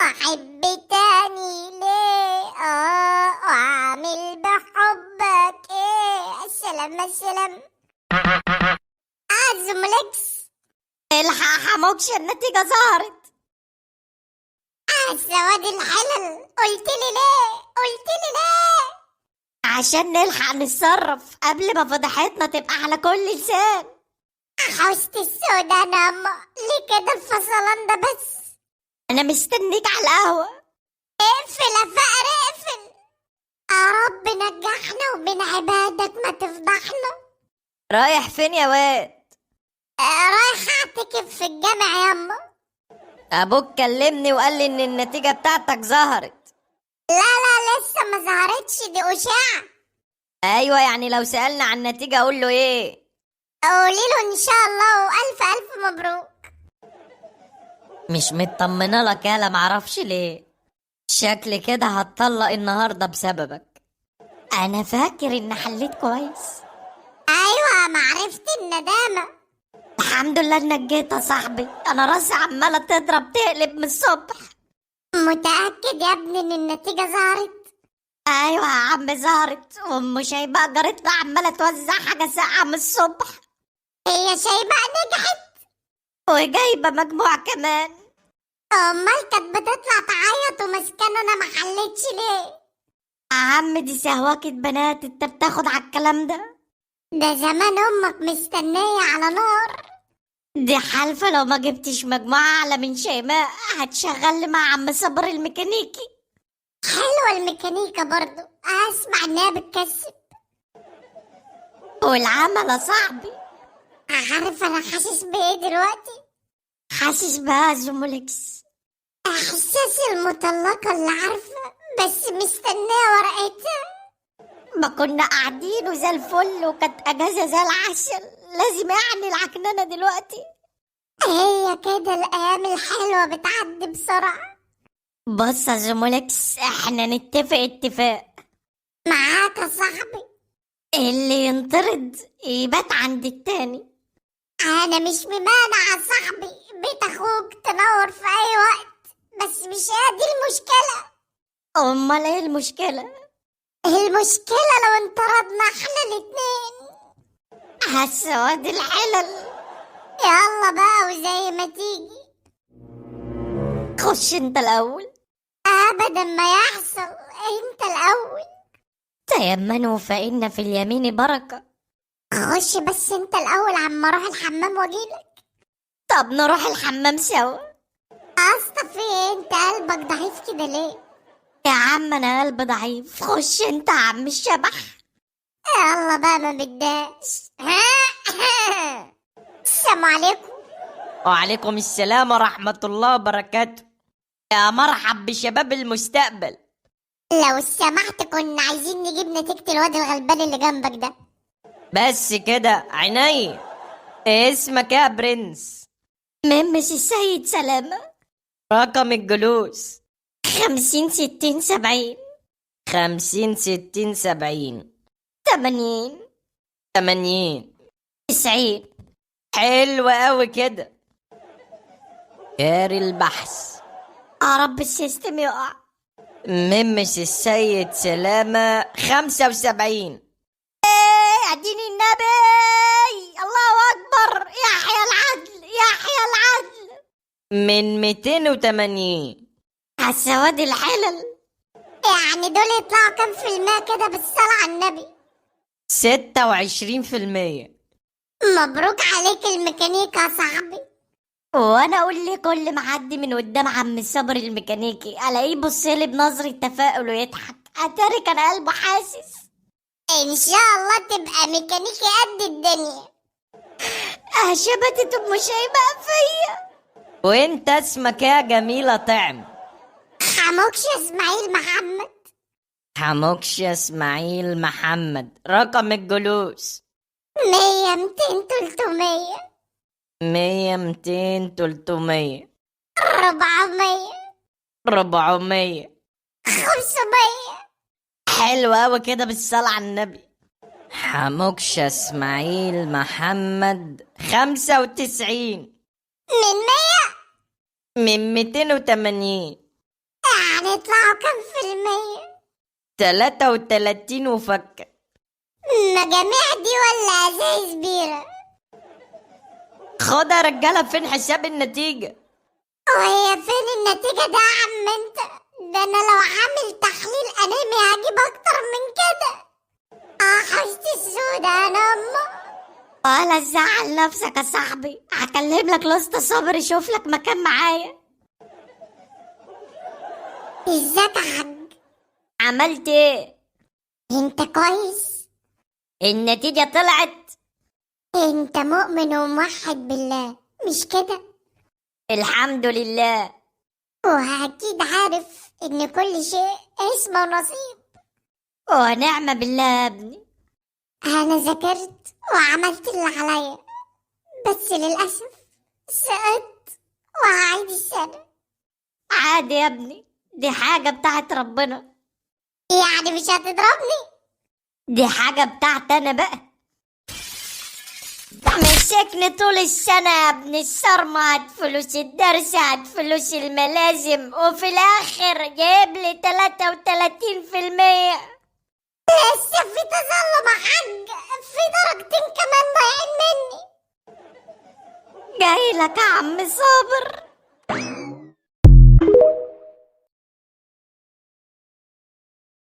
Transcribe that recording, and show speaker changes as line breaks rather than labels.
أحب تاني ليه وأعمل بحبك إيه. السلام السلام. زملكس.
الحق حموكش، النتيجة ظهرت.
سواد الحلل، قلتلي ليه؟ قلتلي ليه؟
عشان نلحق نتصرف قبل ما فضحتنا تبقى على كل لسان.
حوست السودا أنا أما ليه كده الفصلان ده بس؟
أنا مستنيك على القهوة.
اقفل يا فقر اقفل. يا رب نجحنا وبين عبادك ما تفضحنا.
رايح فين يا واد؟
رايح اعتكف في الجامع ياما.
أبوك كلمني وقال لي إن النتيجة بتاعتك ظهرت.
لا لسه ما ظهرتش، دي أشاعة.
أيوة، يعني لو سألنا عن النتيجة أقول له إيه؟
قوليله إن شاء الله وألف ألف مبروك.
مش مطمنة لك يالا، معرفش ليه. شكل كده هتطلق النهاردة بسببك. أنا فاكر إن حليت كويس.
أيوة، معرفة الندامة.
الحمد لله إنك جيت يا صاحبي، أنا راسي عمالة تضرب تقلب من الصبح.
متأكد يا ابني إن النتيجة ظهرت؟
ايوه يا عم ظهرت، وام شيماء جارتنا عماله توزع حاجه ساقعه من الصبح.
هي شيماء نجحت
وجايبه مجموع كمان.
أمال كانت بتطلع تعيط ومسكانة أنا محلتش ليه؟
يا عم دي سهواكة بنات، انت بتاخد على الكلام ده؟
ده زمان أمك مستنية على نار.
دي حالفه لو ما جبتش مجموعه اعلى من شيماء هتشغل مع عم صبر الميكانيكي.
حلوة الميكانيكا برضو، أسمع إنها بتكسب.
والعمل يا صاحبي.
عارف أنا حاسس بإيه دلوقتي؟
حاسس بقى زمولكس.
إحساس المطلقة اللي عارفة بس مستنية ورقتها.
ما كنا قاعدين وزي الفل وكانت اجازه زي العسل، لازم يعني العكنانه دلوقتي.
هي كده الأيام الحلوة بتعدي بسرعة.
بص يا زمولكس، احنا نتفق اتفاق.
معاك يا صاحبي.
اللي ينطرد يبات عند التاني.
أنا مش ممانع يا صاحبي، بيت أخوك تنور في أي وقت، بس مش هي دي المشكلة.
امال ايه المشكلة؟
المشكلة لو انطردنا احنا الاتنين.
هالسواد الحلل.
يلا بقى وزي ما تيجي.
خش انت الاول.
أبدا ما يحصل، انت الأول.
تيمنوا فإن في اليمين بركة.
خش بس انت الأول عما اروح الحمام واجيلك.
طب نروح الحمام سوا.
أصطى في ايه؟ انت قلبك ضعيف كده ليه؟
يا عم انا قلبي ضعيف، خش انت يا عم الشبح.
يلا بقى ما بداش. السلام عليكم.
وعليكم السلام ورحمة الله وبركاته. يا مرحب بشباب المستقبل.
لو سمحت كنا عايزين نجيب نتيجة الواد الغلبان اللي جنبك ده.
بس كده عيني. اسمك يا برنس؟ ممس السيد سلامة. رقم الجلوس 50 60 70. 50 60 70 80 80 90. حلو قوي كده. جاري البحث. يا رب السيستم يقع. ممس السيد سلامة 75. ايه اديني النبي، الله اكبر، يحيى العدل يحيى العدل. من 280. عالسواد الحلل.
يعني دول يطلعوا كام في المية كده بالصلاة على النبي؟
26%.
مبروك عليك الميكانيكا يا صاحبي.
وانا اقول لي كل ما اعدي من قدام عم صبر الميكانيكي الاقيه بصلي بنظرة تفاؤل ويضحك، اتاري كان قلبه حاسس.
ان شاء الله تبقى ميكانيكي قد الدنيا.
شبتت ام شيماء فيا. وانت اسمك يا جميلة طعم؟
حموكش اسماعيل محمد.
حموكش اسماعيل محمد. رقم الجلوس
100 200 300.
100 200 300
400
400
500.
حلو أوي كده بالصلاة على النبي. حموكش اسماعيل محمد 95.
من 100.
من 280.
هنطلعوا كام في المية؟
33 وفكة.
مجاميع دي ولا ازايز بيرة؟
خد يا رجالة، فين حساب النتيجة؟
وهي فين النتيجة ده يا عم انت؟ ده انا لو عامل تحليل انيمي هجيب اكتر من كده. حشتي السودة انا امه.
ولا تزعل نفسك يا صاحبي، هكلم لك الاسطى صابر يشوف لك مكان معايا.
ازيك يا حاج؟
عملت ايه؟
انت كويس؟
النتيجة طلعت.
انت مؤمن وموحد بالله مش كده؟
الحمد لله.
واكيد عارف ان كل شيء اسمه نصيب.
ونعم بالله يا ابني.
انا ذاكرت وعملت اللي عليا، بس للاسف سقطت وهعيد السنة.
عادي يا ابني، دي حاجة بتاعت ربنا.
يعني مش هتضربني؟
دي حاجة بتاعت انا بقى. مسكني طول السنة يا ابن الصرمة، هات فلوس الدرس، هات فلوس الملازم، وفي الآخر جايب لي 33%.
لسه في تظلم يا حاج، في درجتين كمان ضايعين مني.
جاي لك يا عم صابر.